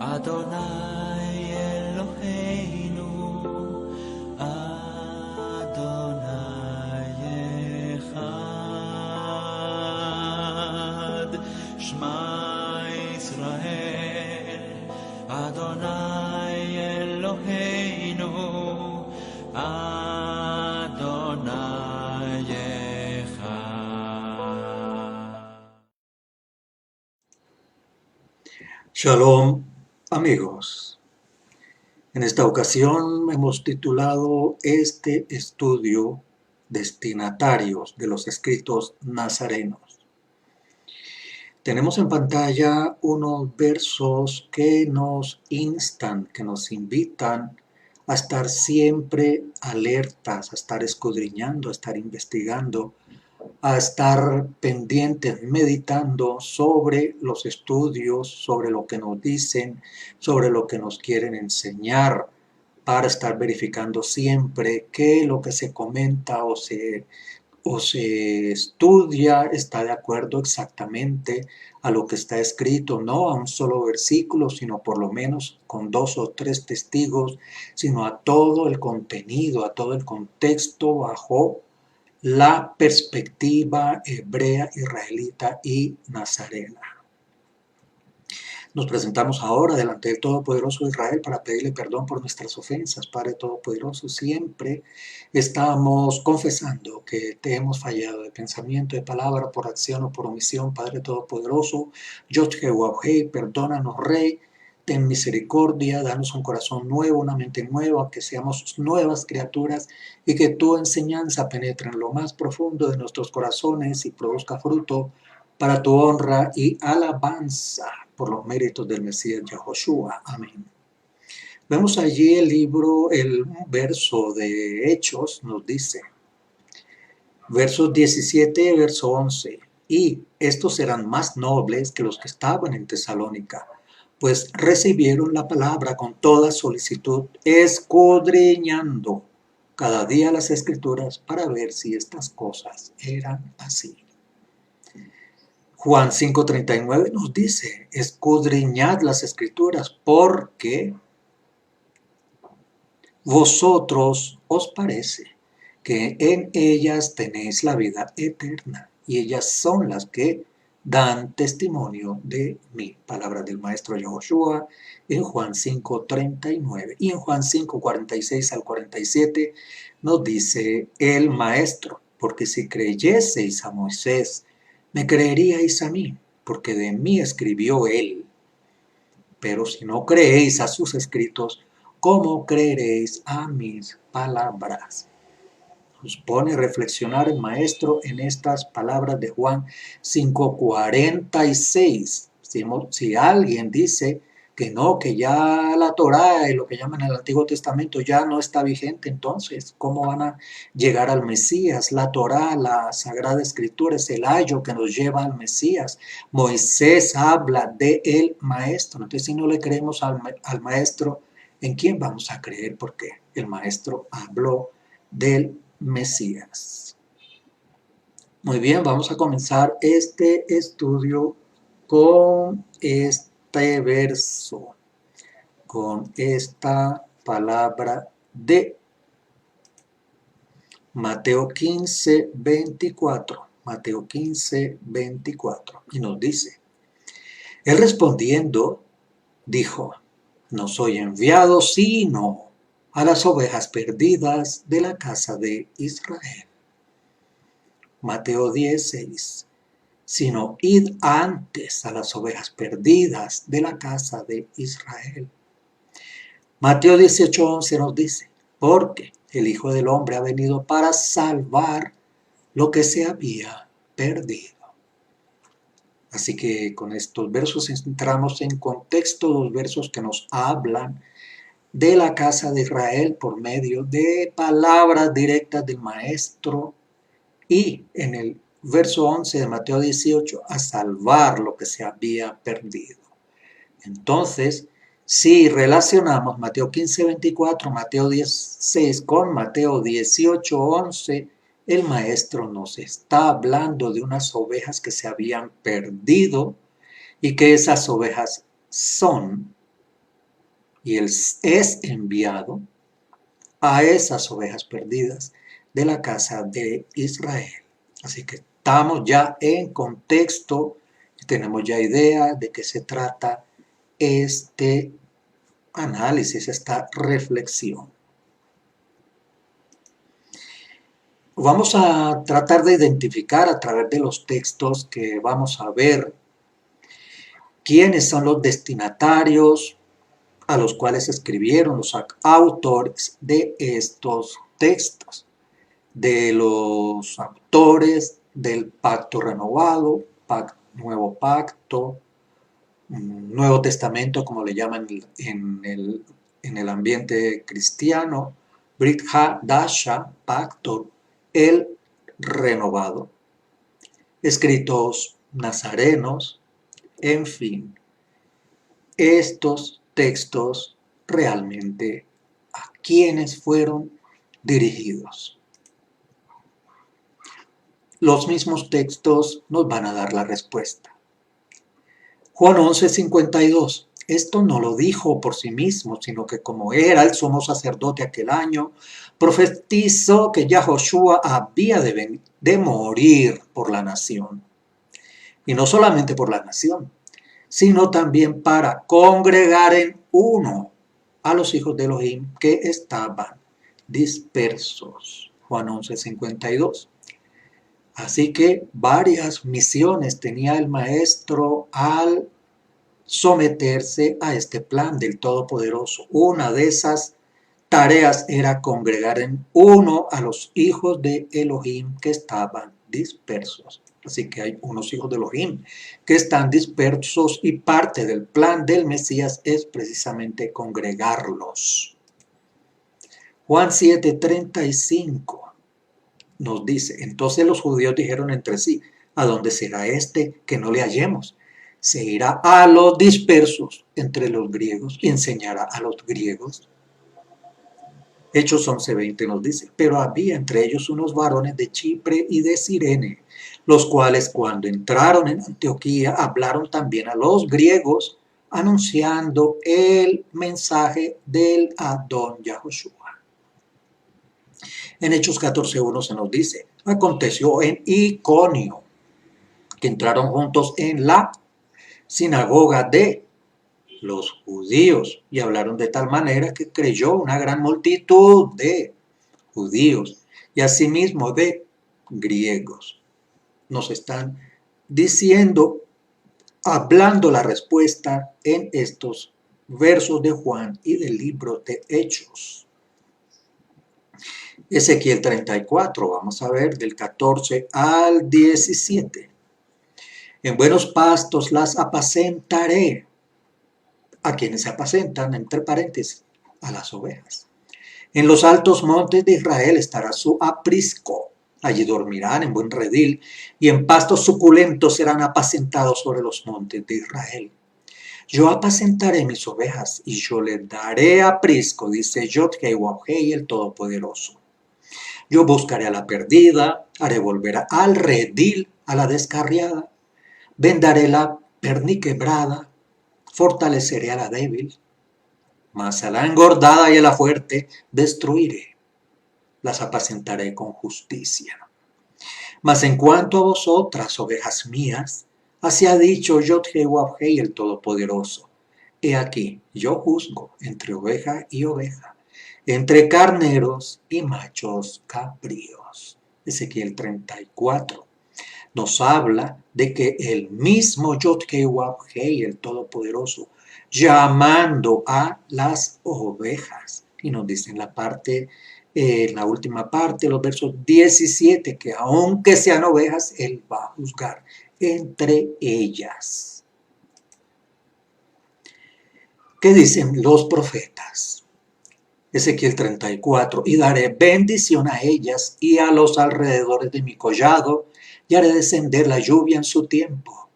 Adonai Eloheinu, Adonai Echad, Shema Israel, Adonai Eloheinu, Adonai Echad. Shalom, amigos. En esta ocasión hemos titulado este estudio Destinatarios de los escritos nazarenos. Tenemos en pantalla unos versos que nos instan, que nos invitan a estar siempre alertas, a estar escudriñando, a estar investigando, a estar pendientes, meditando sobre los estudios, sobre lo que nos dicen, sobre lo que nos quieren enseñar, para estar verificando siempre que lo que se comenta o se estudia está de acuerdo exactamente a lo que está escrito, no a un solo versículo, sino por lo menos con 2 o 3 testigos, sino a todo el contenido, a todo el contexto bajo la perspectiva hebrea, israelita y nazarena. Nos presentamos ahora delante del Todopoderoso Israel para pedirle perdón por nuestras ofensas. Padre Todopoderoso, siempre estamos confesando que te hemos fallado de pensamiento, de palabra, por acción o por omisión. Padre Todopoderoso, Yod Jehová, perdónanos, Rey. Ten misericordia, danos un corazón nuevo, una mente nueva, que seamos nuevas criaturas y que tu enseñanza penetre en lo más profundo de nuestros corazones y produzca fruto para tu honra y alabanza por los méritos del Mesías Yahoshua. Amén. Vemos allí el verso de Hechos, nos dice, versos 17, verso 11, y estos eran más nobles que los que estaban en Tesalónica, pues recibieron la palabra con toda solicitud, escudriñando cada día las Escrituras para ver si estas cosas eran así. Juan 5:39 nos dice, escudriñad las Escrituras porque vosotros os parece que en ellas tenéis la vida eterna y ellas son las que dan testimonio de mí. Palabras del maestro Yahoshua en Juan 5:39 y en Juan 5:46 al 47 nos dice el maestro, porque si creyeseis a Moisés, me creeríais a mí, porque de mí escribió él. Pero si no creéis a sus escritos, ¿cómo creeréis a mis palabras? Nos pone a reflexionar el maestro en estas palabras de Juan 5:46. Si alguien dice que no, que ya la Torá y lo que llaman el Antiguo Testamento ya no está vigente, entonces, ¿cómo van a llegar al Mesías? La Torá, la Sagrada Escritura, es el ayo que nos lleva al Mesías. Moisés habla del maestro. Entonces, si no le creemos al maestro, ¿en quién vamos a creer? Porque el maestro habló del Mesías. Muy bien, vamos a comenzar este estudio con este verso, con esta palabra de Mateo 15:24. Mateo 15:24. Y nos dice, él respondiendo, dijo, no soy enviado sino a las ovejas perdidas de la casa de Israel. Mateo 10:6, sino id antes a las ovejas perdidas de la casa de Israel. Mateo 18:11 nos dice, porque el Hijo del Hombre ha venido para salvar lo que se había perdido. Así que con estos versos entramos en contexto, los versos que nos hablan de la casa de Israel por medio de palabras directas del Maestro, y en el verso 11 de Mateo 18, a salvar lo que se había perdido. Entonces, si relacionamos Mateo 15:24, Mateo 16 con Mateo 18:11, el maestro nos está hablando de unas ovejas que se habían perdido y que esas ovejas son y él es enviado a esas ovejas perdidas de la casa de Israel. Así que estamos ya en contexto, tenemos ya idea de qué se trata este análisis, esta reflexión. Vamos a tratar de identificar a través de los textos que vamos a ver quiénes son los destinatarios a los cuales escribieron los autores de estos textos, de los autores del pacto renovado, nuevo pacto, Nuevo Testamento, como le llaman en el ambiente cristiano, Brit Hadasha, pacto, el renovado, escritos nazarenos, en fin, estos textos realmente a quienes fueron dirigidos. Los mismos textos nos van a dar la respuesta. Juan 11:52. Esto no lo dijo por sí mismo, sino que como era el sumo sacerdote aquel año, profetizó que Yahoshua había de morir por la nación. Y no solamente por la nación, sino también para congregar en uno a los hijos de Elohim que estaban dispersos. Juan 11:52. Así que varias misiones tenía el maestro al someterse a este plan del Todopoderoso. Una de esas tareas era congregar en uno a los hijos de Elohim que estaban dispersos. Así que hay unos hijos de Elohim que están dispersos y parte del plan del Mesías es precisamente congregarlos. Juan 7:35 nos dice, entonces los judíos dijeron entre sí, ¿a dónde será este que no le hallemos? Se irá a los dispersos entre los griegos y enseñará a los griegos. Hechos 11:20 nos dice, pero había entre ellos unos varones de Chipre y de Cirene, los cuales cuando entraron en Antioquía hablaron también a los griegos, anunciando el mensaje del Adón Yahoshua. En Hechos 14:1 se nos dice, aconteció en Iconio, que entraron juntos en la sinagoga de los judíos y hablaron de tal manera que creyó una gran multitud de judíos y asimismo de griegos. Nos están diciendo, hablando la respuesta en estos versos de Juan y del libro de Hechos. Ezequiel 34, vamos a ver, del 14 al 17. En buenos pastos las apacentaré. A quienes se apacentan, entre paréntesis, a las ovejas. En los altos montes de Israel estará su aprisco. Allí dormirán en buen redil y en pastos suculentos serán apacentados sobre los montes de Israel. Yo apacentaré mis ovejas y yo les daré aprisco, dice Yod-Heh-Wav-Heh, el Todopoderoso. Yo buscaré a la perdida, haré volver al redil a la descarriada, vendaré la perniquebrada, fortaleceré a la débil, mas a la engordada y a la fuerte destruiré, las apacentaré con justicia. Mas en cuanto a vosotras, ovejas mías, así ha dicho Yod-Heh-Wav-Heh, el Todopoderoso, he aquí, yo juzgo entre oveja y oveja, entre carneros y machos cabríos. Ezequiel 34 nos habla de que el mismo Yod-Heh-Wav-Heh, el Todopoderoso, llamando a las ovejas, y nos dice en la última parte, los versos 17, que aunque sean ovejas, Él va a juzgar entre ellas. ¿Qué dicen los profetas? Ezequiel 34, y daré bendición a ellas y a los alrededores de mi collado, y haré descender la lluvia en su tiempo.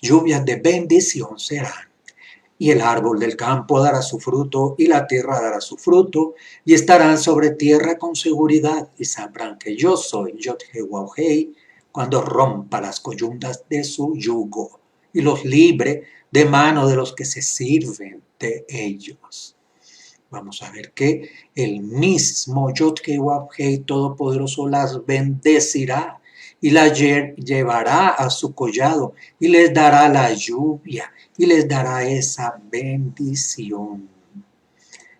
Lluvias de bendición serán. Y el árbol del campo dará su fruto, y la tierra dará su fruto, y estarán sobre tierra con seguridad, y sabrán que yo soy Yod-Heh-Wav-Heh, cuando rompa las coyundas de su yugo, y los libre de mano de los que se sirven de ellos. Vamos a ver que el mismo Yod-Heh-Wav-Heh Todopoderoso las bendecirá y las llevará a su collado y les dará la lluvia y les dará esa bendición.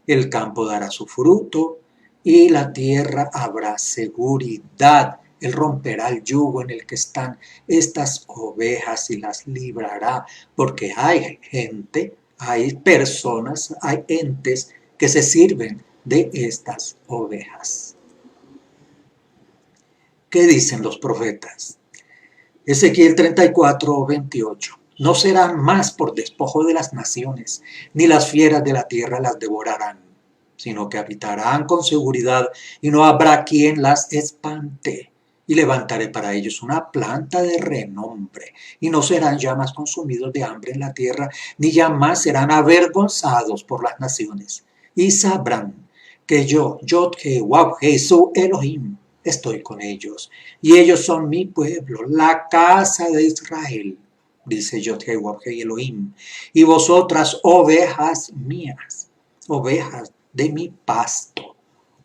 El campo dará su fruto y la tierra habrá seguridad. Él romperá el yugo en el que están estas ovejas y las librará, porque hay gente, hay personas, hay entes que se sirven de estas ovejas. ¿Qué dicen los profetas? Ezequiel 34:28. No serán más por despojo de las naciones, ni las fieras de la tierra las devorarán, sino que habitarán con seguridad y no habrá quien las espante. Y levantaré para ellos una planta de renombre, y no serán ya más consumidos de hambre en la tierra, ni ya más serán avergonzados por las naciones. Y sabrán que yo, Yod-Heh-Wav-Heh, su Elohim, estoy con ellos, y ellos son mi pueblo, la casa de Israel, dice Yod-Heh-Wav-Heh Elohim, y vosotras ovejas mías, ovejas de mi pasto,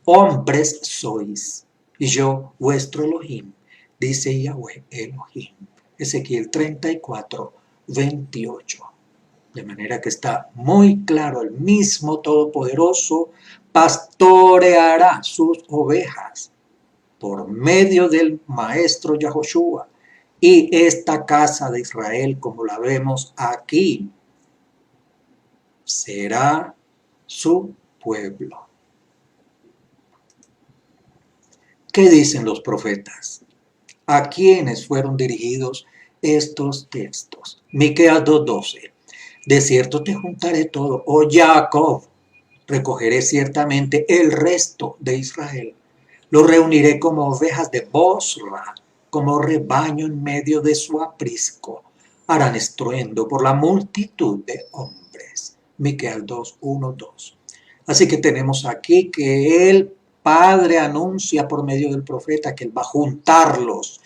hombres sois, y yo vuestro Elohim, dice Yahweh Elohim. Ezequiel 34:28. De manera que está muy claro, el mismo Todopoderoso pastoreará sus ovejas por medio del maestro Yahoshua. Y esta casa de Israel, como la vemos aquí, será su pueblo. ¿Qué dicen los profetas? ¿A quiénes fueron dirigidos estos textos? Miqueas 2:12. De cierto te juntaré todo, oh Jacob, recogeré ciertamente el resto de Israel. Los reuniré como ovejas de Bosra, como rebaño en medio de su aprisco. Harán estruendo por la multitud de hombres. Miqueas 2:1-2. Así que tenemos aquí que el Padre anuncia por medio del profeta que Él va a juntarlos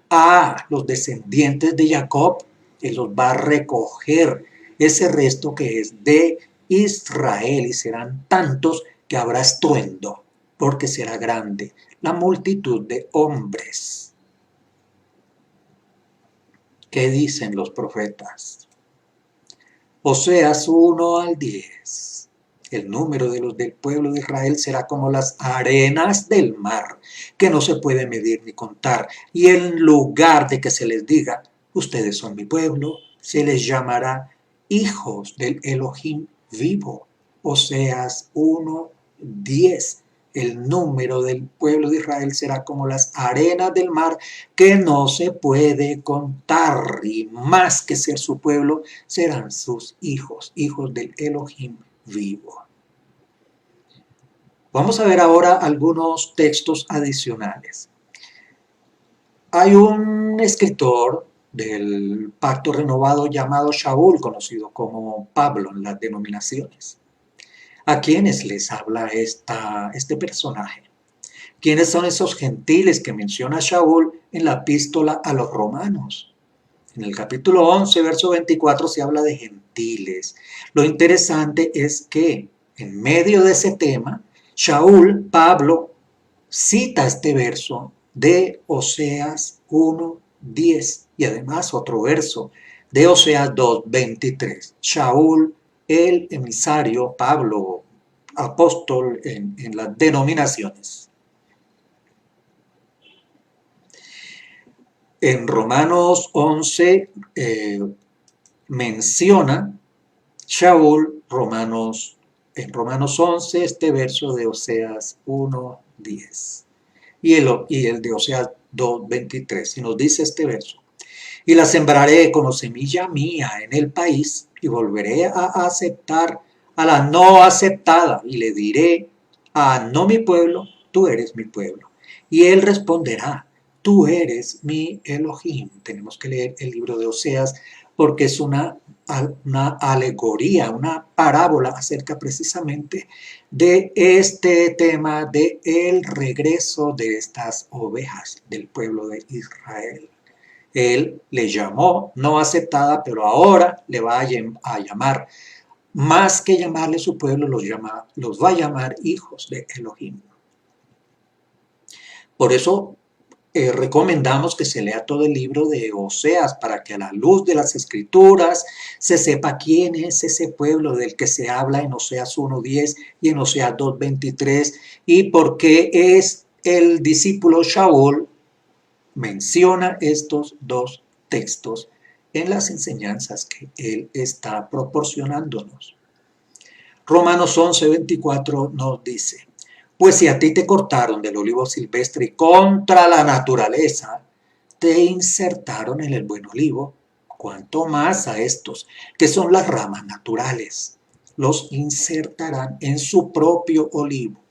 a los descendientes de Jacob. Él los va a recoger ese resto que es de Israel y serán tantos que habrá estruendo porque será grande la multitud de hombres. ¿Qué dicen los profetas? Oseas 1-10. El número de los del pueblo de Israel será como las arenas del mar, que no se puede medir ni contar. Y en lugar de que se les diga, ustedes son mi pueblo, se les llamará hijos del Elohim vivo. Oseas 1:10. El número del pueblo de Israel será como las arenas del mar, que no se puede contar, y más que ser su pueblo, serán sus hijos, hijos del Elohim vivo. Vamos a ver ahora algunos textos adicionales. Hay un escritor del Pacto Renovado llamado Shaul, conocido como Pablo en las denominaciones. ¿A quiénes les habla este personaje? ¿Quiénes son esos gentiles que menciona Shaul en la epístola a los romanos? En el capítulo 11, verso 24, se habla de gentiles. Lo interesante es que en medio de ese tema, Shaul, Pablo, cita este verso de Oseas 1:10 y además otro verso de Oseas 2:23. Shaul, el emisario, Pablo, apóstol en las denominaciones. En Romanos 11 menciona Shaul en Romanos 11 este verso de Oseas 1:10 y el de Oseas 2:23, y nos dice este verso: y la sembraré como semilla mía en el país, y volveré a aceptar a la no aceptada, y le diré a no mi pueblo, tú eres mi pueblo. Y él responderá, tú eres mi Elohim. Tenemos que leer el libro de Oseas porque es una alegoría, una parábola acerca precisamente de este tema de el regreso de estas ovejas del pueblo de Israel. Él le llamó no aceptada, pero ahora le va a llamar más que llamarle su pueblo, los va a llamar hijos de Elohim. Por eso recomendamos que se lea todo el libro de Oseas para que a la luz de las escrituras se sepa quién es ese pueblo del que se habla en Oseas 1:10 y en Oseas 2:23 y por qué es el discípulo Shaul menciona estos dos textos en las enseñanzas que él está proporcionándonos. Romanos 11:24 nos dice: pues si a ti te cortaron del olivo silvestre y contra la naturaleza te insertaron en el buen olivo, cuanto más a estos, que son las ramas naturales, los insertarán en su propio olivo.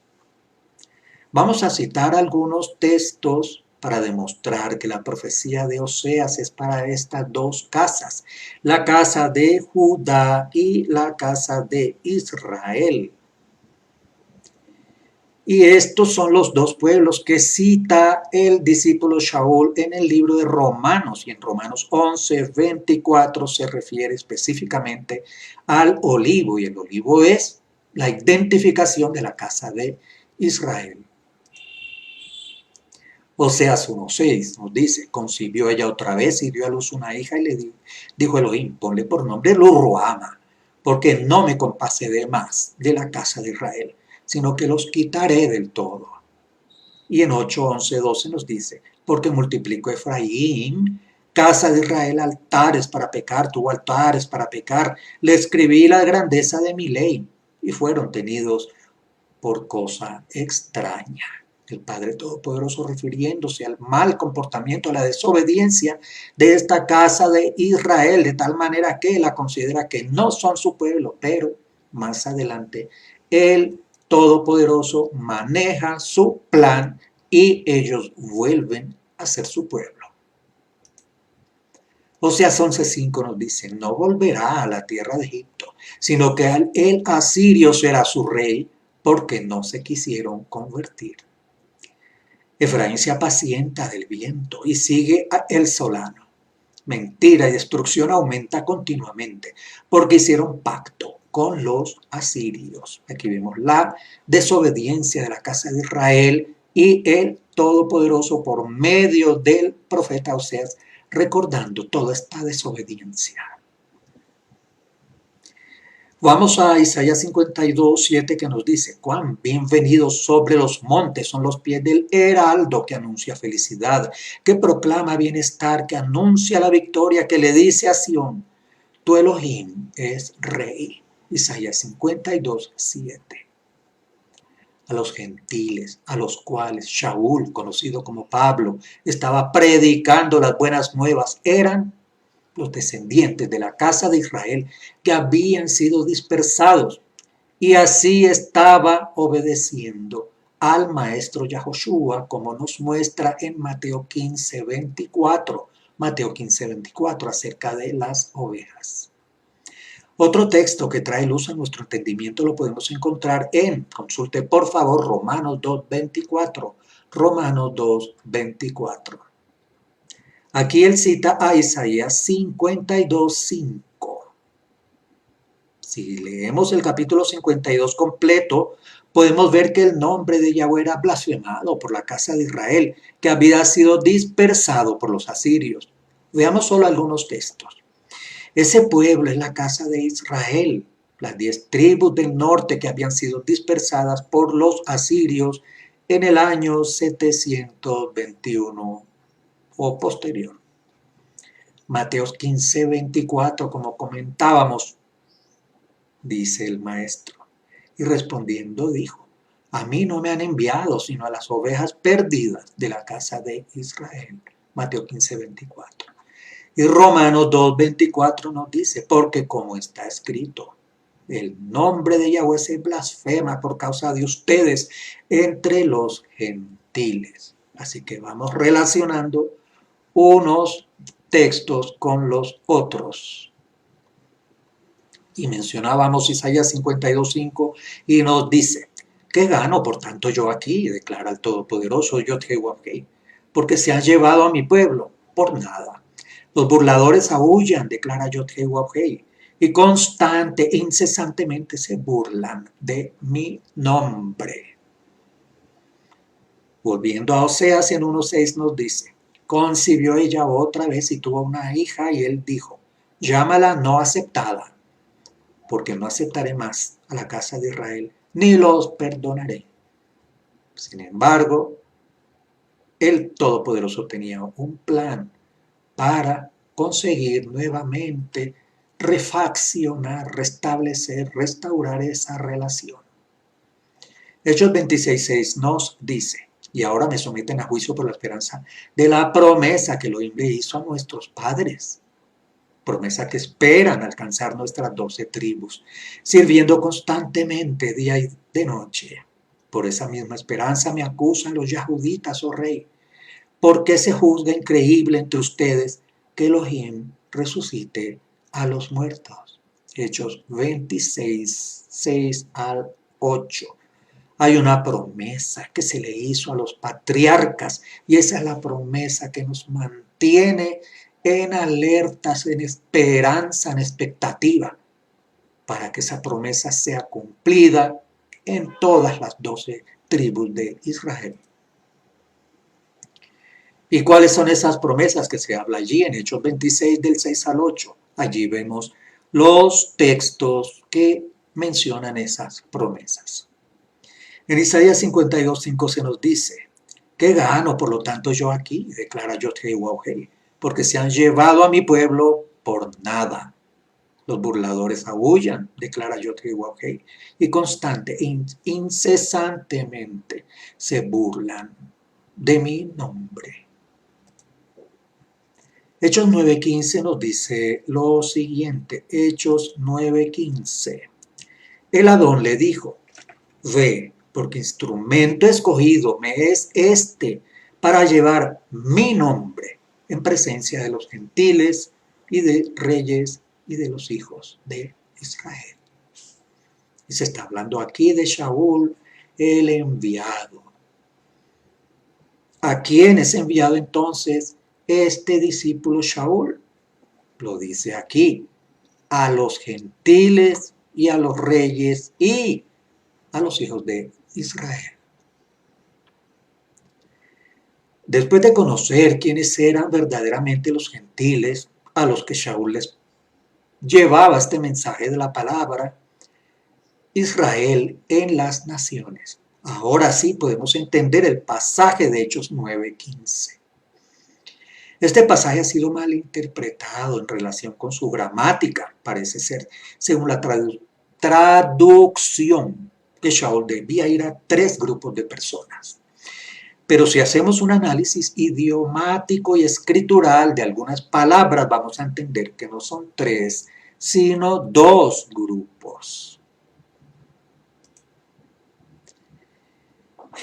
Vamos a citar algunos textos para demostrar que la profecía de Oseas es para estas dos casas, la casa de Judá y la casa de Israel. Y estos son los dos pueblos que cita el discípulo Shaul en el libro de Romanos. Y en Romanos 11:24 se refiere específicamente al olivo. Y el olivo es la identificación de la casa de Israel. Oseas 1:6 nos dice: concibió ella otra vez y dio a luz una hija y le dijo Elohim: ponle por nombre Lo-Ruhamah, porque no me compadeceré más de la casa de Israel, sino que los quitaré del todo. Y en 8:11-12 nos dice: porque multiplico Efraín, casa de Israel, altares para pecar, tuvo altares para pecar, le escribí la grandeza de mi ley, y fueron tenidos por cosa extraña. El Padre Todopoderoso refiriéndose al mal comportamiento, a la desobediencia de esta casa de Israel, de tal manera que la considera que no son su pueblo, pero más adelante el Todopoderoso maneja su plan y ellos vuelven a ser su pueblo. Oseas 11:5 nos dice: no volverá a la tierra de Egipto, sino que el asirio será su rey, porque no se quisieron convertir. Efraín se apacienta del viento y sigue el solano. Mentira y destrucción aumenta continuamente, porque hicieron pacto con los asirios. Aquí vemos la desobediencia de la casa de Israel y el Todopoderoso por medio del profeta Oseas, recordando toda esta desobediencia. Vamos a Isaías 52:7 que nos dice: cuán bienvenidos sobre los montes son los pies del heraldo que anuncia felicidad, que proclama bienestar, que anuncia la victoria, que le dice a Sión: tu Elohim es rey. Isaías 52:7. A los gentiles, a los cuales Shaul, conocido como Pablo, estaba predicando las buenas nuevas, eran los descendientes de la casa de Israel que habían sido dispersados, y así estaba obedeciendo al maestro Yahoshua, como nos muestra en Mateo 15:24. Mateo 15:24 acerca de las ovejas. Otro texto que trae luz a nuestro entendimiento lo podemos encontrar consulte por favor Romanos 2:24. Romanos 2:24. Aquí él cita a Isaías 52:5. Si leemos el capítulo 52 completo, podemos ver que el nombre de Yahweh era blasfemado por la casa de Israel, que había sido dispersado por los asirios. Veamos solo algunos textos. Ese pueblo es la casa de Israel, las 10 tribus del norte que habían sido dispersadas por los asirios en el año 721 o posterior. Mateo 15:24, como comentábamos, dice el maestro, y respondiendo dijo: a mí no me han enviado sino a las ovejas perdidas de la casa de Israel. Mateo 15:24. Y Romanos 2:24 nos dice: porque como está escrito, el nombre de Yahweh se blasfema por causa de ustedes entre los gentiles. Así que vamos relacionando unos textos con los otros. Y mencionábamos Isaías 52:5 y nos dice: ¿qué gano por tanto yo aquí? Declara el Todopoderoso Yod-Heh-Wav-Heh, porque se han llevado a mi pueblo por nada. Los burladores aúllan, declara Yod-Heh-Wav-Heh, y constante e incesantemente se burlan de mi nombre. Volviendo a Oseas en 1:6 nos dice, concibió ella otra vez y tuvo una hija y él dijo, llámala no aceptada, porque no aceptaré más a la casa de Israel, ni los perdonaré. Sin embargo, el Todopoderoso tenía un plan para conseguir nuevamente refaccionar, restablecer, restaurar esa relación. Hechos 26:6 nos dice, y ahora me someten a juicio por la esperanza de la promesa que Elohim le hizo a nuestros padres, promesa que esperan alcanzar nuestras 12 tribus, sirviendo constantemente día y de noche. Por esa misma esperanza me acusan los yahuditas, oh rey, porque se juzga increíble entre ustedes que Elohim resucite a los muertos. Hechos 26:6-8. Hay una promesa que se le hizo a los patriarcas y esa es la promesa que nos mantiene en alertas, en esperanza, en expectativa, para que esa promesa sea cumplida en todas las 12 tribus de Israel. ¿Y cuáles son esas promesas que se habla allí en Hechos 26 del 6 al 8? Allí vemos los textos que mencionan esas promesas. En Isaías 52:5 se nos dice, ¿qué gano por lo tanto yo aquí? Declara Yod-Heh-Waw-Heh, porque se han llevado a mi pueblo por nada. Los burladores aúllan, declara Yod-Heh-Waw-Heh, y constante e incesantemente se burlan de mi nombre. Hechos 9:15 nos dice lo siguiente, Hechos 9:15. El Adón le dijo, ve, porque instrumento escogido me es este para llevar mi nombre en presencia de los gentiles y de reyes y de los hijos de Israel. Y se está hablando aquí de Shaul, el enviado. ¿A quién es enviado entonces este discípulo Shaul? Lo dice aquí, a los gentiles y a los reyes y a los hijos de Israel. Después de conocer quiénes eran verdaderamente los gentiles a los que Shaul les llevaba este mensaje de la palabra, Israel en las naciones. Ahora sí podemos entender el pasaje de Hechos 9:15. Este pasaje ha sido mal interpretado en relación con su gramática, parece ser, según la traducción que Shaul debía ir a 3 grupos de personas. Pero si hacemos un análisis idiomático y escritural de algunas palabras, vamos a entender que no son 3, sino 2 grupos.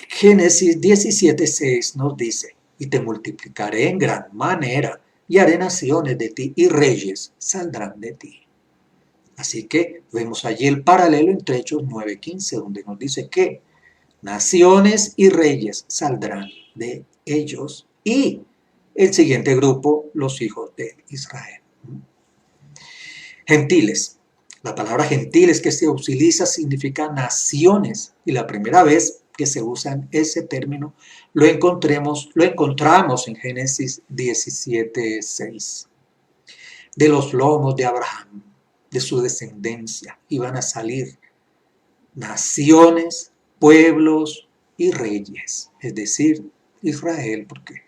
Génesis 17:6 nos dice, y te multiplicaré en gran manera, y haré naciones de ti, y reyes saldrán de ti. Así que vemos allí el paralelo entre Hechos 9:15, donde nos dice que naciones y reyes saldrán de ellos, y el siguiente grupo, los hijos de Israel. Gentiles. La palabra gentiles que se utiliza significa naciones, y la primera vez que se usa ese término lo encontramos en Génesis 17:6. De los lomos de Abraham, de su descendencia, iban a salir naciones, pueblos y reyes, es decir, Israel, porque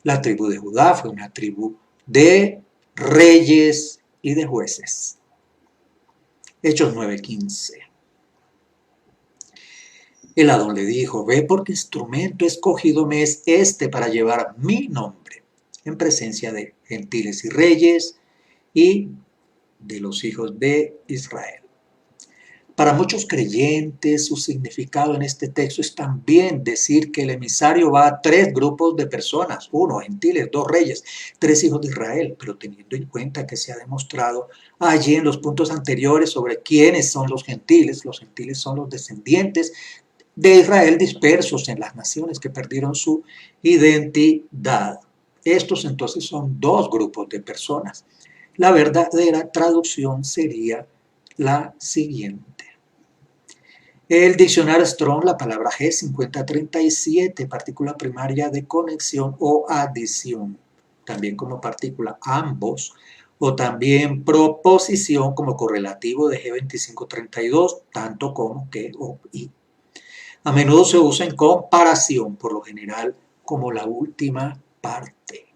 la tribu de Judá fue una tribu de reyes y de jueces. Hechos 9:15. El Adón le dijo, ve porque instrumento escogido me es este para llevar mi nombre en presencia de gentiles y reyes y de los hijos de Israel. Para muchos creyentes, su significado en este texto es también decir que el emisario va a 3 grupos de personas, 1 gentiles, 2 reyes, 3 hijos de Israel, pero teniendo en cuenta que se ha demostrado allí en los puntos anteriores sobre quiénes son los gentiles son los descendientes de Israel dispersos en las naciones que perdieron su identidad. Estos entonces son 2 grupos de personas. La verdadera traducción sería la siguiente. El diccionario Strong, la palabra G5037, partícula primaria de conexión o adición, también como partícula ambos, o también proposición como correlativo de G2532, tanto como que o y. A menudo se usa en comparación, por lo general, como la última parte.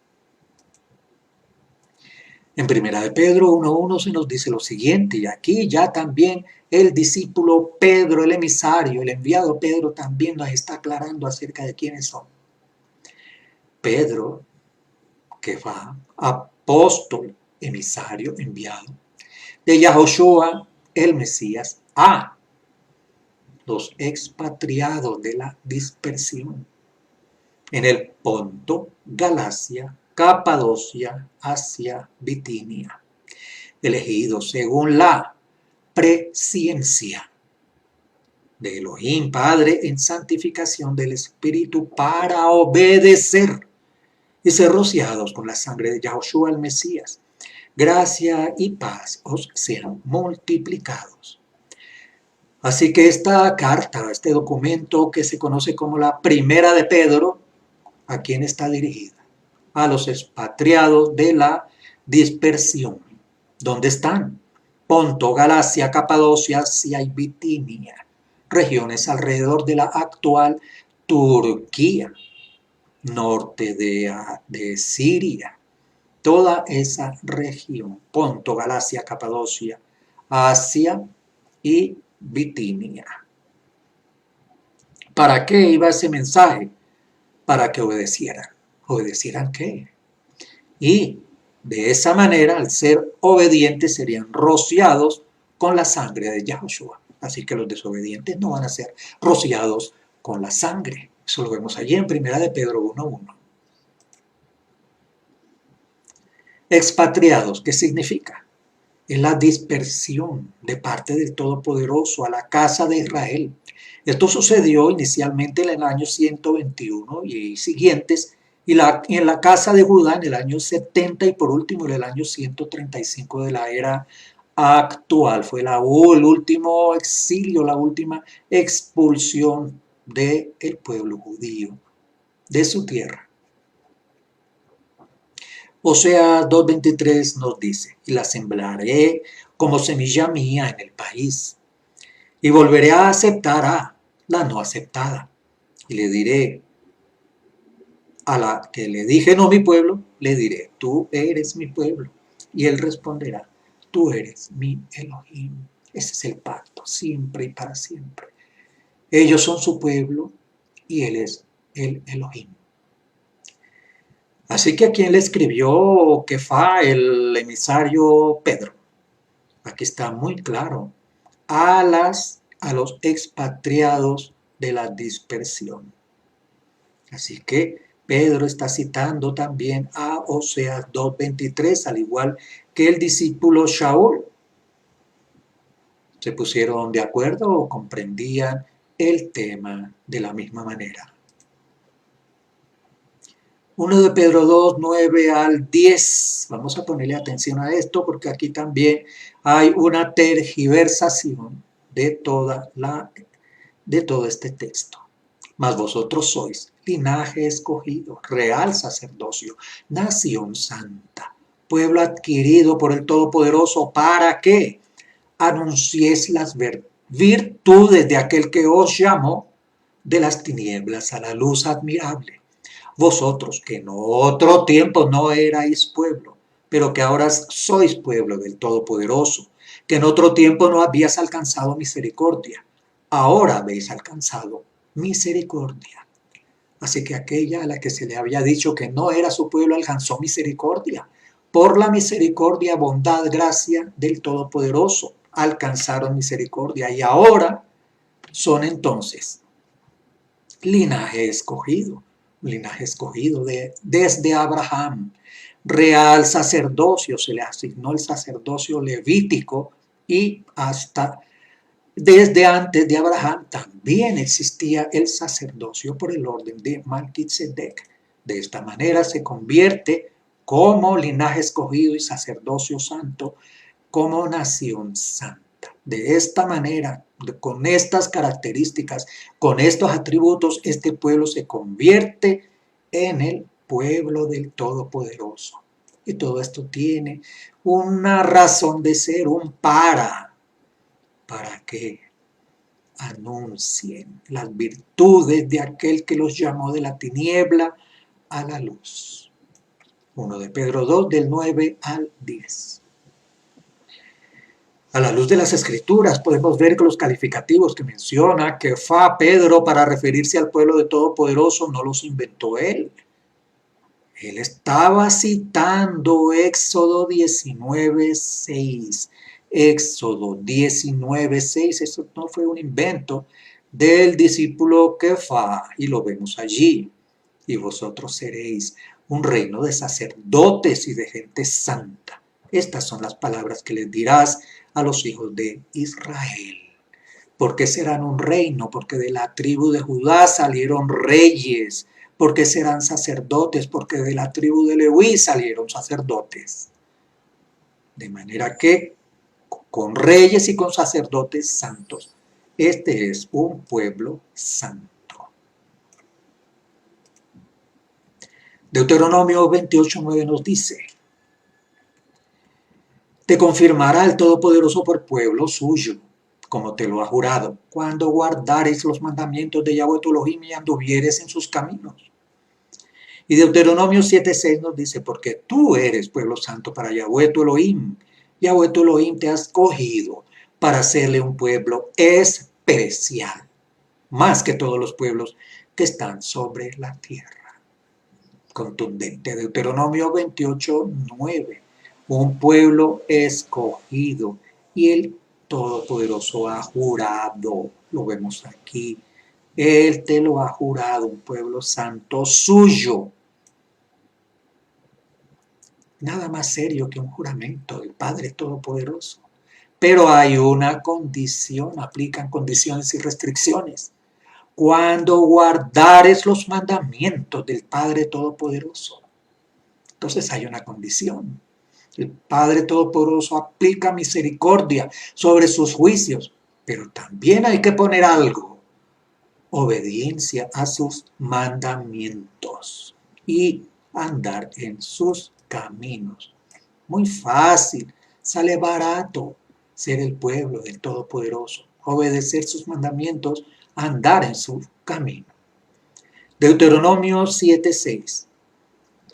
En Primera de Pedro 1.1 se nos dice lo siguiente, y aquí ya también el discípulo Pedro, el emisario, el enviado Pedro también nos está aclarando acerca de quiénes son. Pedro, que va, apóstol, emisario, enviado, de Yahoshua, el Mesías, a los expatriados de la dispersión en el Ponto, Galacia, Capadocia, Asia, Bitinia, elegidos según la presciencia de Elohim Padre en santificación del Espíritu para obedecer y ser rociados con la sangre de Yahoshua el Mesías. Gracia y paz os sean multiplicados. Así que esta carta, este documento que se conoce como la Primera de Pedro, ¿a quién está dirigida? A los expatriados de la dispersión. ¿Dónde están? Ponto, Galacia, Capadocia, Asia y Bitinia, regiones alrededor de la actual Turquía, norte de Siria, toda esa región, Ponto, Galacia, Capadocia, Asia y Bitinia. ¿Para qué iba ese mensaje? Para que obedecieran. ¿Obedecieran qué? Y de esa manera, al ser obedientes, serían rociados con la sangre de Yahoshua. Así que los desobedientes no van a ser rociados con la sangre. Eso lo vemos allí en Primera de Pedro 1.1. Expatriados, ¿qué significa? Es la dispersión de parte del Todopoderoso a la casa de Israel. Esto sucedió inicialmente en el año 121 y siguientes, y en la casa de Judá en el año 70 y por último en el año 135 de la era actual. Fue el último exilio, la última expulsión del pueblo judío de su tierra. Oseas 2.23 nos dice, y la sembraré como semilla mía en el país, y volveré a aceptar a la no aceptada, y le diré, a la que le dije no mi pueblo, le diré, tú eres mi pueblo, y él responderá, tú eres mi Elohim. Ese es el pacto, siempre y para siempre. Ellos son su pueblo, y él es el Elohim. Así que ¿a quién le escribió Kefá, el emisario Pedro? Aquí está muy claro. A los expatriados de la dispersión. Así que Pedro está citando también a Oseas 2.23, al igual que el discípulo Shaul. ¿Se pusieron de acuerdo o comprendían el tema de la misma manera? 1 de Pedro 2, 9 al 10. Vamos a ponerle atención a esto porque aquí también hay una tergiversación de todo este texto. Mas vosotros sois linaje escogido, real sacerdocio, nación santa, pueblo adquirido por el Todopoderoso, ¿para qué? Anunciéis las virtudes de aquel que os llamó de las tinieblas a la luz admirable. Vosotros que en otro tiempo no erais pueblo, pero que ahora sois pueblo del Todopoderoso, que en otro tiempo no habías alcanzado misericordia, ahora habéis alcanzado misericordia. Así que aquella a la que se le había dicho que no era su pueblo alcanzó misericordia. Por la misericordia, bondad, gracia del Todopoderoso alcanzaron misericordia y ahora son entonces linaje escogido desde Abraham, real sacerdocio, se le asignó el sacerdocio levítico y hasta desde antes de Abraham también existía el sacerdocio por el orden de Melquisedec. De esta manera se convierte como linaje escogido y sacerdocio santo, como nación santa. De esta manera, con estas características, con estos atributos, este pueblo se convierte en el pueblo del Todopoderoso. Y todo esto tiene una razón de ser, un para que anuncien las virtudes de aquel que los llamó de la tiniebla a la luz. 1 de Pedro 2, del 9 al 10. A la luz de las Escrituras podemos ver que los calificativos que menciona Kefa Pedro para referirse al pueblo de Todopoderoso no los inventó él. Él estaba citando Éxodo 19:6. Éxodo 19:6, eso no fue un invento del discípulo Kefa, y lo vemos allí. Y vosotros seréis un reino de sacerdotes y de gente santa. Estas son las palabras que les dirás a los hijos de Israel. ¿Por qué serán un reino? Porque de la tribu de Judá salieron reyes. ¿Por qué serán sacerdotes? Porque de la tribu de Leví salieron sacerdotes. De manera que con reyes y con sacerdotes santos, este es un pueblo santo. Deuteronomio 28:9 nos dice: te confirmará el Todopoderoso por pueblo suyo, como te lo ha jurado, cuando guardares los mandamientos de Yahweh tu Elohim y anduvieres en sus caminos. Y Deuteronomio 7:6 nos dice: porque tú eres pueblo santo para Yahweh tu Elohim. Yahweh tu Elohim te ha escogido para hacerle un pueblo especial, más que todos los pueblos que están sobre la tierra. Contundente. Deuteronomio 28:9. Un pueblo escogido, y el Todopoderoso ha jurado. Lo vemos aquí. Él te lo ha jurado, un pueblo santo suyo. Nada más serio que un juramento del Padre Todopoderoso. Pero hay una condición, aplican condiciones y restricciones. Cuando guardares los mandamientos del Padre Todopoderoso. Entonces hay una condición. El Padre Todopoderoso aplica misericordia sobre sus juicios, pero también hay que poner algo: obediencia a sus mandamientos y andar en sus caminos. Muy fácil, sale barato ser el pueblo del Todopoderoso, obedecer sus mandamientos, andar en su camino. Deuteronomio 7:6.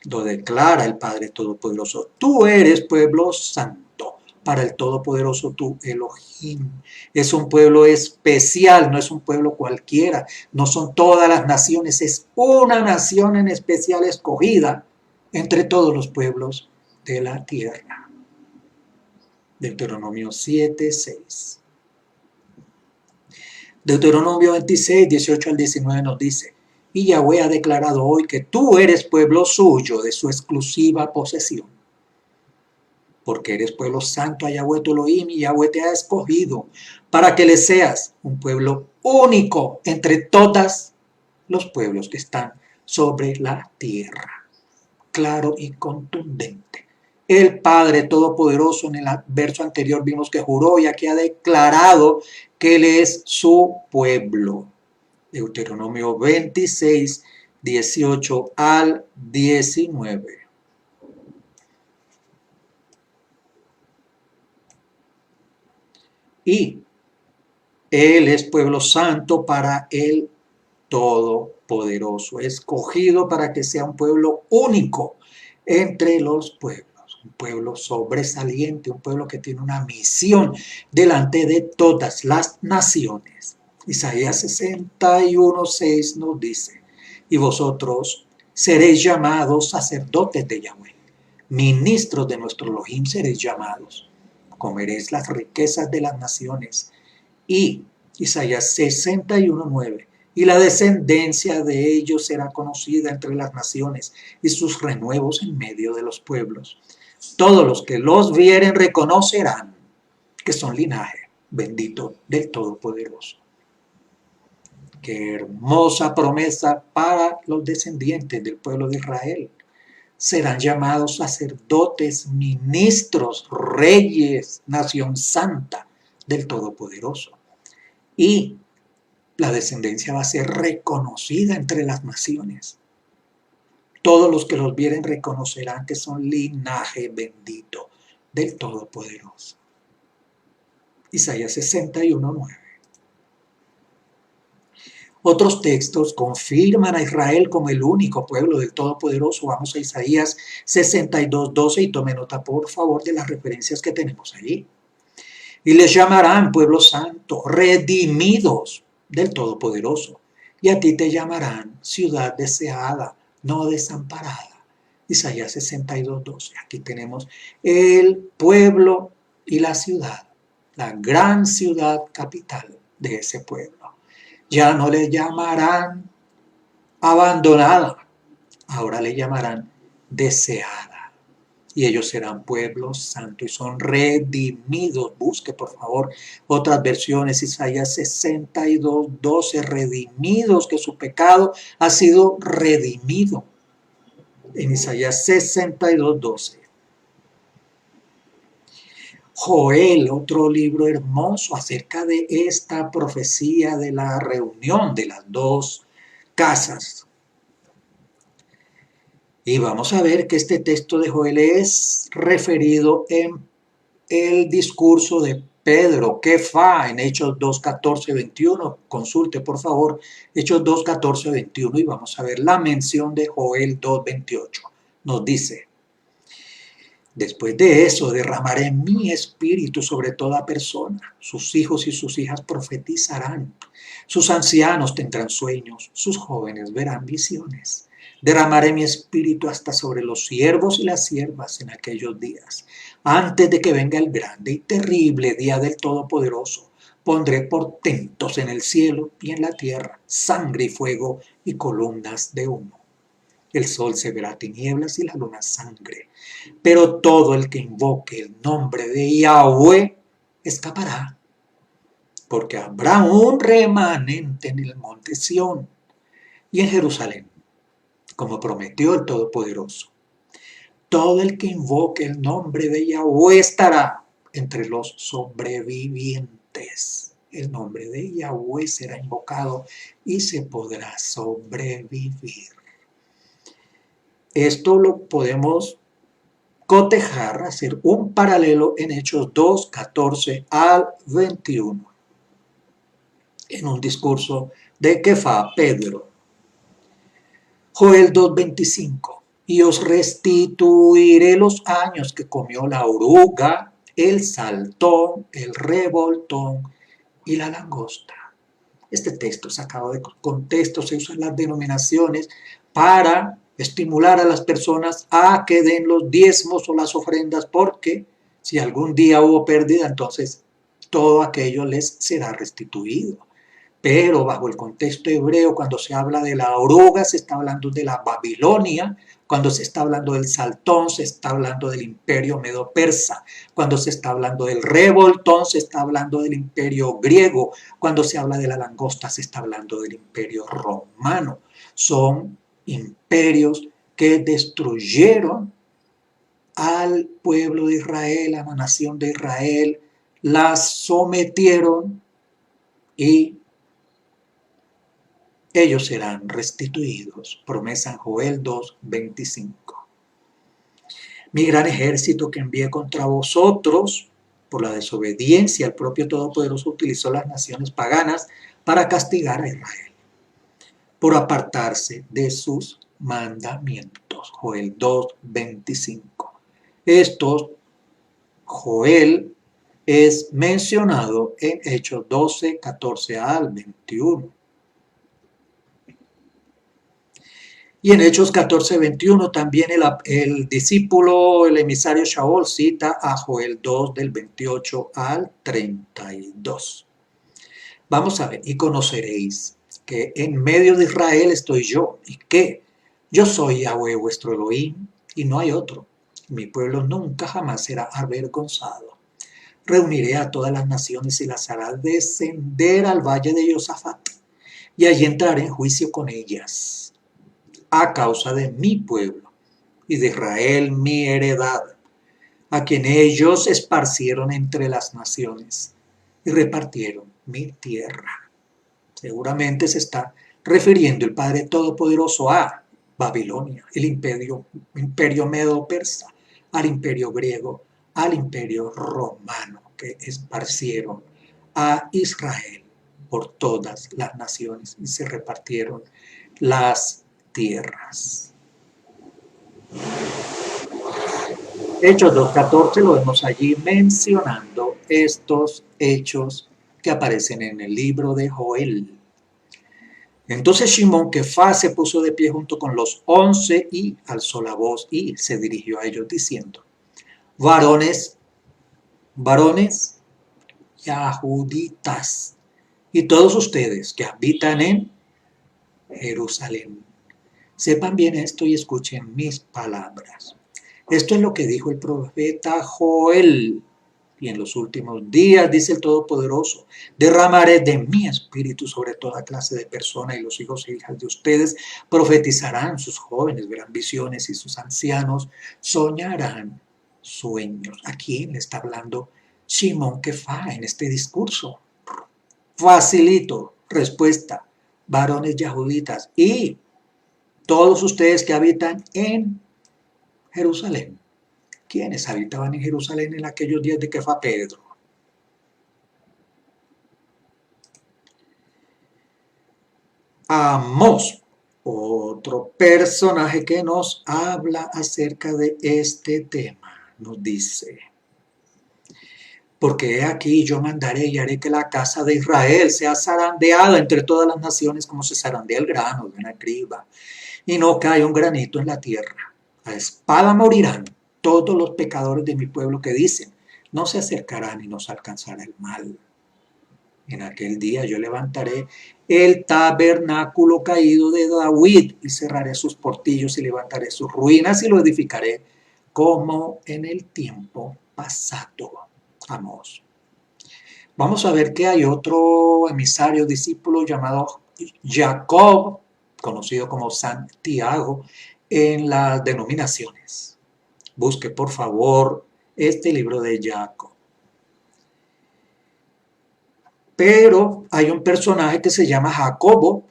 Lo declara el Padre Todopoderoso: tú eres pueblo santo para el Todopoderoso tu Elohim. Es un pueblo especial, no es un pueblo cualquiera, no son todas las naciones, es una nación en especial escogida entre todos los pueblos de la tierra. Deuteronomio 7:6. Deuteronomio 26:18 al 19 nos dice: y Yahweh ha declarado hoy que tú eres pueblo suyo, de su exclusiva posesión. Porque eres pueblo santo a Yahweh tu Elohim, y Yahweh te ha escogido para que le seas un pueblo único entre todos los pueblos que están sobre la tierra. Claro y contundente. El Padre Todopoderoso, en el verso anterior vimos que juró, y aquí ha declarado que Él es su pueblo. Deuteronomio 26:18 al 19. Y Él es pueblo santo para el Todopoderoso, escogido para que sea un pueblo único entre los pueblos, un pueblo sobresaliente, un pueblo que tiene una misión delante de todas las naciones. Isaías 61:6 nos dice: y vosotros seréis llamados sacerdotes de Yahweh, ministros de nuestro Elohim seréis llamados, comeréis las riquezas de las naciones. Y Isaías 61:9: y la descendencia de ellos será conocida entre las naciones, y sus renuevos en medio de los pueblos. Todos los que los vieren reconocerán que son linaje bendito del Todopoderoso. Qué hermosa promesa para los descendientes del pueblo de Israel. serán llamados sacerdotes, ministros, reyes, nación santa del Todopoderoso. Y la descendencia va a ser reconocida entre las naciones. Todos los que los vieren reconocerán que son linaje bendito del Todopoderoso. Isaías 61:9. Otros textos confirman a Israel como el único pueblo del Todopoderoso. Vamos a Isaías 62:12 y tome nota por favor de las referencias que tenemos allí. Y les llamarán pueblo santo, redimidos del Todopoderoso. Y a ti te llamarán ciudad deseada, no desamparada. Isaías 62:12. Aquí tenemos el pueblo y la ciudad, la gran ciudad capital de ese pueblo. Ya no le llamarán abandonada, ahora le llamarán deseada. Y ellos serán pueblo santo y son redimidos. Busque por favor otras versiones. Isaías 62:12. Redimidos, que su pecado ha sido redimido. En Isaías 62:12. Joel, otro libro hermoso acerca de esta profecía de la reunión de las dos casas. Y vamos a ver que este texto de Joel es referido en el discurso de Pedro, Kefa, en Hechos 2:14-21. Consulte por favor Hechos 2:14-21 y vamos a ver la mención de Joel 2:28. Nos dice: después de eso derramaré mi espíritu sobre toda persona. Sus hijos y sus hijas profetizarán. Sus ancianos tendrán sueños. Sus jóvenes verán visiones. Derramaré mi espíritu hasta sobre los siervos y las siervas en aquellos días. Antes de que venga el grande y terrible día del Todopoderoso, pondré portentos en el cielo y en la tierra, sangre y fuego y columnas de humo. El sol se verá tinieblas y la luna sangre. Pero todo el que invoque el nombre de Yahweh escapará, porque habrá un remanente en el monte Sión y en Jerusalén, como prometió el Todopoderoso. Todo el que invoque el nombre de Yahweh estará entre los sobrevivientes. El nombre de Yahweh será invocado y se podrá sobrevivir. Esto lo podemos cotejar, hacer un paralelo en Hechos 2:14-21, en un discurso de Kefa, Pedro. Joel 2:25, y os restituiré los años que comió la oruga, el saltón, el revoltón y la langosta. Este texto sacado de contexto se usa en las denominaciones para estimular a las personas a que den los diezmos o las ofrendas, porque si algún día hubo pérdida, entonces todo aquello les será restituido. Pero bajo el contexto hebreo, cuando se habla de la oruga, se está hablando de la Babilonia. Cuando se está hablando del saltón, se está hablando del imperio medo-persa. Cuando se está hablando del revoltón, se está hablando del imperio griego. Cuando se habla de la langosta, se está hablando del imperio romano. Son imperios que destruyeron al pueblo de Israel, a la nación de Israel, las sometieron y ellos serán restituidos. Promesa en Joel 2:25. Mi gran ejército que envié contra vosotros por la desobediencia al propio Todopoderoso utilizó las naciones paganas para castigar a Israel por apartarse de sus mandamientos. Joel 2:25. Estos, Joel es mencionado en Hechos 12:14-21. Y en Hechos 14:21 también el discípulo, el emisario Shaul cita a Joel 2 del 28 al 32. Vamos a ver, y conoceréis que en medio de Israel estoy yo, y que yo soy Yahweh vuestro Elohim, y no hay otro. Mi pueblo nunca jamás será avergonzado. Reuniré a todas las naciones y las hará descender al valle de Josafat, y allí entraré en juicio con ellas a causa de mi pueblo y de Israel mi heredad, a quien ellos esparcieron entre las naciones y repartieron mi tierra. Seguramente se está refiriendo el Padre Todopoderoso a Babilonia, el imperio medo-persa, al imperio griego, al imperio romano, que esparcieron a Israel por todas las naciones y se repartieron las tierras. Hechos 2.14 lo vemos allí mencionando estos hechos que aparecen en el libro de Joel. Entonces Shimón Kefá se puso de pie junto con los 11 y alzó la voz y se dirigió a ellos diciendo: varones, yahuditas, y todos ustedes que habitan en Jerusalén, sepan bien esto y escuchen mis palabras. Esto es lo que dijo el profeta Joel. Y en los últimos días, dice el Todopoderoso, derramaré de mi espíritu sobre toda clase de personas, y los hijos e hijas de ustedes profetizarán, sus jóvenes verán visiones y sus ancianos soñarán sueños. ¿A quién le está hablando Shimón Kefá en este discurso? Facilito, respuesta, varones yahuditas y todos ustedes que habitan en Jerusalén. ¿Quiénes habitaban en Jerusalén en aquellos días de Kefá? Pedro. Amós, otro personaje que nos habla acerca de este tema, nos dice: porque he aquí yo mandaré y haré que la casa de Israel sea zarandeada entre todas las naciones como se zarandea el grano de una criba, y no cae un granito en la tierra. A espada morirán todos los pecadores de mi pueblo que dicen: no se acercarán y nos alcanzará el mal. En aquel día yo levantaré el tabernáculo caído de David y cerraré sus portillos y levantaré sus ruinas y lo edificaré como en el tiempo pasado. Amós. Vamos a ver que hay otro emisario, discípulo llamado Jacob, conocido como Santiago, en las denominaciones. Busque por favor este libro de Jacob. Pero hay un personaje que se llama Jacobo,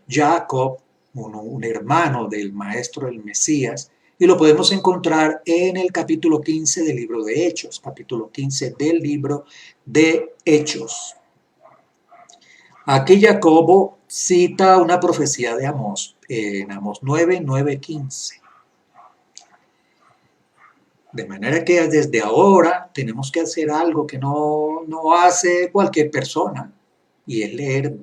un hermano del maestro del Mesías, y lo podemos encontrar en el capítulo 15 del libro de Hechos, capítulo 15 del libro de Hechos. Aquí Jacobo cita una profecía de Amós, en Amós 9:15. De manera que desde ahora tenemos que hacer algo que no hace cualquier persona, y es leer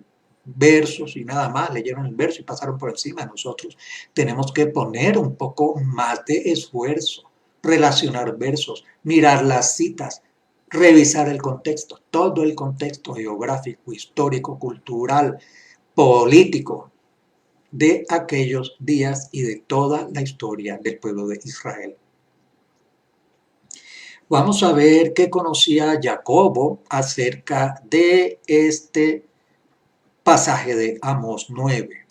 versos y nada más. Leyeron el verso y pasaron por encima. Nosotros tenemos que poner un poco más de esfuerzo, relacionar versos, mirar las citas, revisar el contexto, todo el contexto geográfico, histórico, cultural, político de aquellos días y de toda la historia del pueblo de Israel. Vamos a ver qué conocía Jacobo acerca de este pasaje de Amós 9.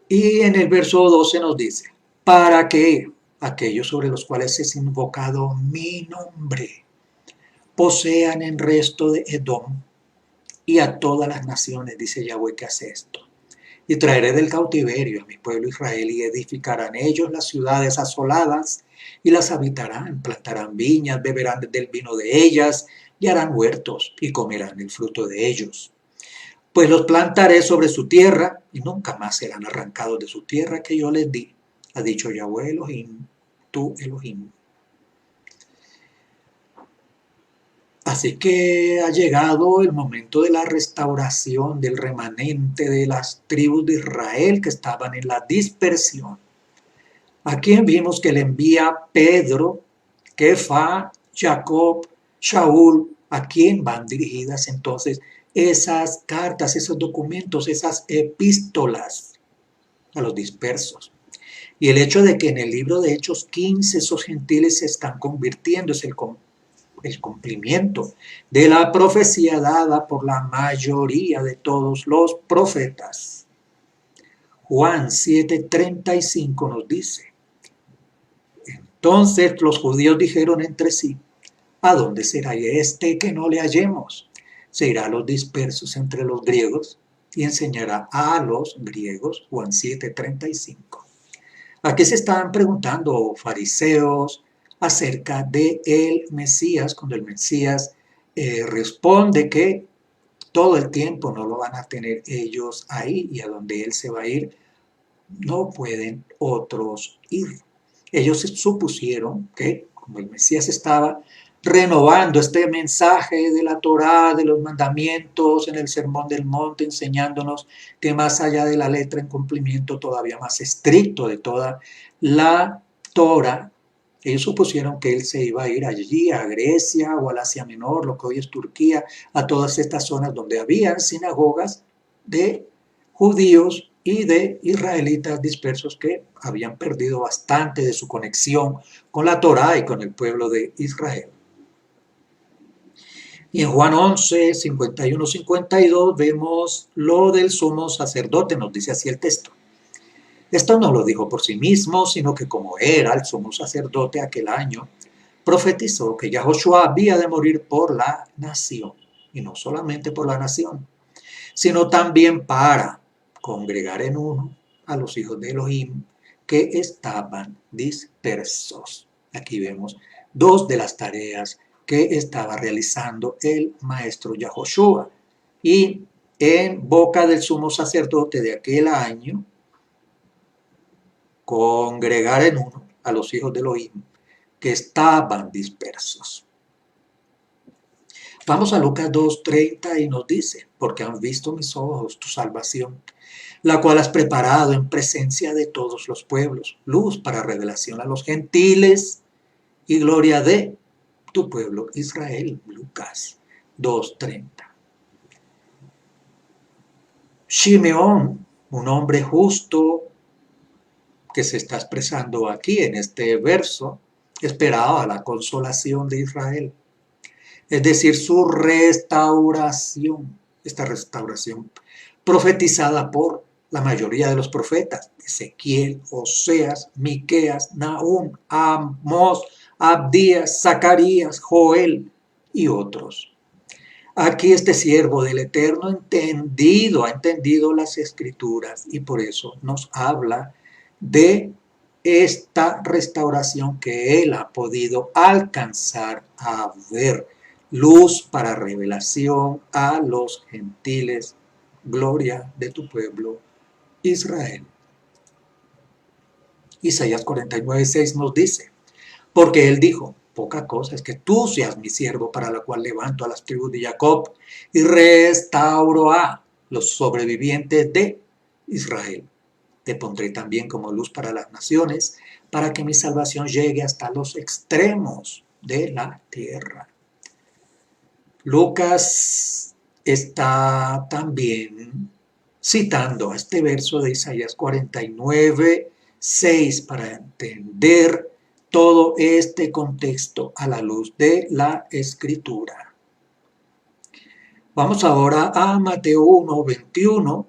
Y en el verso 12 nos dice: para que aquellos sobre los cuales es invocado mi nombre posean el resto de Edom y a todas las naciones, dice Yahweh, que hace esto. Y traeré del cautiverio a mi pueblo Israel, y edificarán ellos las ciudades asoladas, y las habitarán, plantarán viñas, beberán del vino de ellas, y harán huertos, y comerán el fruto de ellos. Pues los plantaré sobre su tierra, y nunca más serán arrancados de su tierra que yo les di, ha dicho Yahweh Elohim, tu Elohim. Así que ha llegado el momento de la restauración del remanente de las tribus de Israel que estaban en la dispersión. Aquí vimos que le envía Pedro, Kefá, Jacob, Shaul. ¿A quién van dirigidas entonces esas cartas, esos documentos, esas epístolas? A los dispersos. Y el hecho de que en el libro de Hechos 15 esos gentiles se están convirtiendo es el cumplimiento de la profecía dada por la mayoría de todos los profetas. Juan 7:35 nos dice: entonces los judíos dijeron entre sí: ¿a dónde será este que no le hallemos? Se irá a los dispersos entre los griegos y enseñará a los griegos. Juan 7:35. Aquí se estaban preguntando fariseos acerca de el Mesías, cuando el Mesías responde que todo el tiempo no lo van a tener ellos ahí, y a donde él se va a ir no pueden otros ir. Ellos supusieron que, como el Mesías estaba renovando este mensaje de la Torá, de los mandamientos en el Sermón del Monte, enseñándonos que más allá de la letra, en cumplimiento todavía más estricto de toda la Torá, ellos supusieron que él se iba a ir allí, a Grecia o al Asia Menor, lo que hoy es Turquía, a todas estas zonas donde había sinagogas de judíos y de israelitas dispersos que habían perdido bastante de su conexión con la Torá y con el pueblo de Israel. Y en Juan 11, 51, 52 vemos lo del sumo sacerdote, nos dice así el texto. Esto no lo dijo por sí mismo, sino que como era el sumo sacerdote aquel año, profetizó que Yahoshua había de morir por la nación, y no solamente por la nación, sino también para congregar en uno a los hijos de Elohim que estaban dispersos. Aquí vemos dos de las tareas que estaba realizando el maestro Yahoshua. Y en boca del sumo sacerdote de aquel año, congregar en uno a los hijos de Elohim que estaban dispersos. Vamos a Lucas 2:30 y nos dice: porque han visto mis ojos tu salvación, la cual has preparado en presencia de todos los pueblos, luz para revelación a los gentiles y gloria de tu pueblo Israel. Lucas 2:30. Shimeón, un hombre justo que se está expresando aquí en este verso, esperaba la consolación de Israel, es decir, su restauración, esta restauración profetizada por la mayoría de los profetas: Ezequiel, Oseas, Miqueas, Nahum, Amós, Abdías, Zacarías, Joel y otros. Aquí este siervo del Eterno ha entendido las Escrituras, y por eso nos habla de esta restauración que él ha podido alcanzar a ver. Luz para revelación a los gentiles, gloria de tu pueblo Israel. Isaías 49:6 nos dice: porque él dijo, poca cosa es que tú seas mi siervo, para la cual levanto a las tribus de Jacob y restauro a los sobrevivientes de Israel. Te pondré también como luz para las naciones, para que mi salvación llegue hasta los extremos de la tierra. Lucas está también citando este verso de Isaías 49:6 para entender todo este contexto a la luz de la Escritura. Vamos ahora a Mateo 1:21.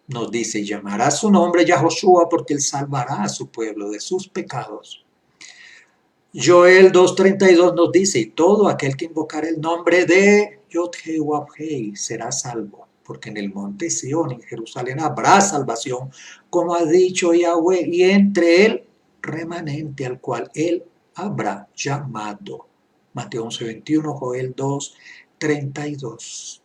Nos dice: llamará su nombre Yahoshua, porque él salvará a su pueblo de sus pecados. Joel 2:32 nos dice: y todo aquel que invocar el nombre de Yod-Heh-Wav-Heh será salvo, porque en el monte Sión, en Jerusalén, habrá salvación, como ha dicho Yahweh, y entre el remanente al cual él habrá llamado. Mateo 11:21, Joel 2:32.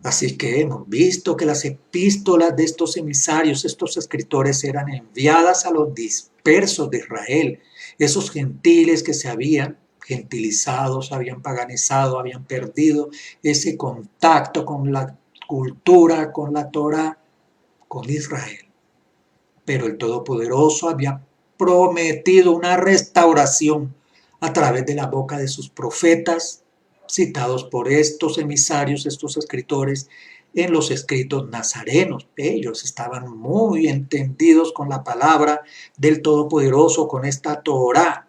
Así que hemos visto que las epístolas de estos emisarios, estos escritores, eran enviadas a los dispersos de Israel, esos gentiles que se habían gentilizado, se habían paganizado, habían perdido ese contacto con la cultura, con la Torá, con Israel. Pero el Todopoderoso había prometido una restauración a través de la boca de sus profetas, citados por estos emisarios, estos escritores, en los escritos nazarenos. Ellos estaban muy entendidos con la palabra del Todopoderoso, con esta Torá.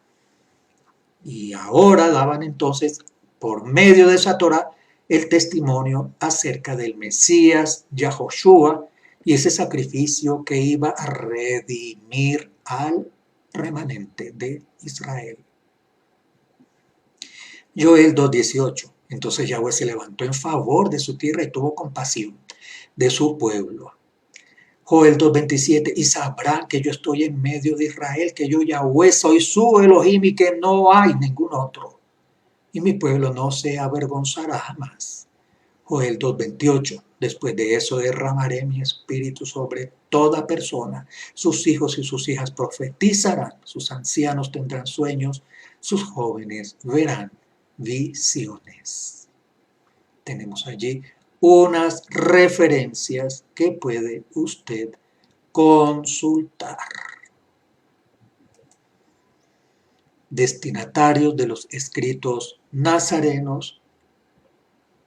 Y ahora daban entonces, por medio de esa Torá, el testimonio acerca del Mesías, Yahoshua, y ese sacrificio que iba a redimir al remanente de Israel. Joel 2:18. Entonces Yahweh se levantó en favor de su tierra y tuvo compasión de su pueblo. Joel 2:27. Y sabrán que yo estoy en medio de Israel, que yo Yahweh soy su Elohim y que no hay ningún otro. Y mi pueblo no se avergonzará jamás. Joel 2:28. Después de eso derramaré mi espíritu sobre toda persona. Sus hijos y sus hijas profetizarán, sus ancianos tendrán sueños, sus jóvenes verán visiones. Tenemos allí unas referencias que puede usted consultar. Destinatarios de los escritos nazarenos,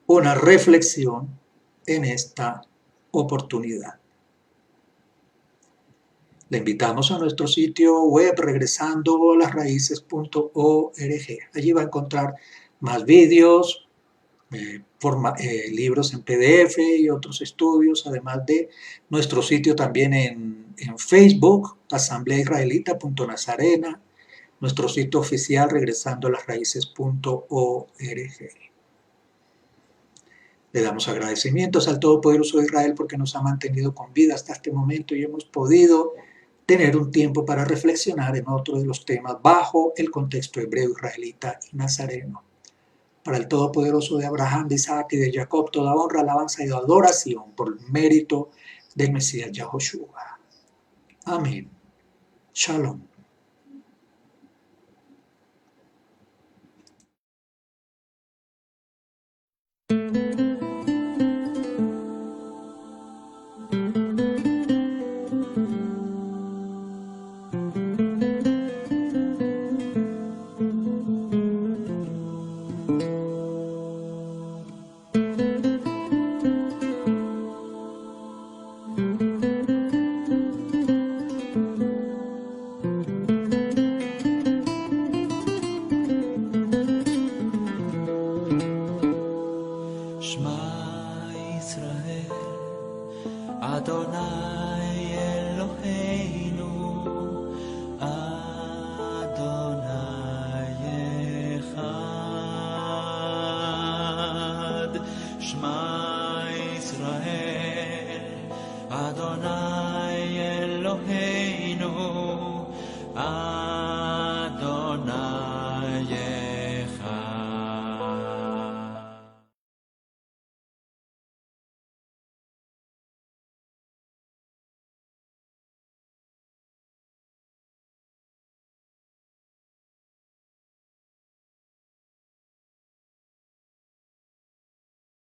una reflexión en esta oportunidad. Le invitamos a nuestro sitio web regresandolasraíces.org. Allí va a encontrar más vídeos, libros en PDF y otros estudios, además de nuestro sitio también en Facebook, asambleaisraelita.nazarena, nuestro sitio oficial regresandolasraíces.org. Le damos agradecimientos al Todopoderoso de Israel porque nos ha mantenido con vida hasta este momento y hemos podido tener un tiempo para reflexionar en otro de los temas bajo el contexto hebreo, israelita y nazareno. Para el Todopoderoso de Abraham, de Isaac y de Jacob, toda honra, alabanza y adoración por el mérito del Mesías Yahoshua. Amén. Shalom. Adonai Eloheinu,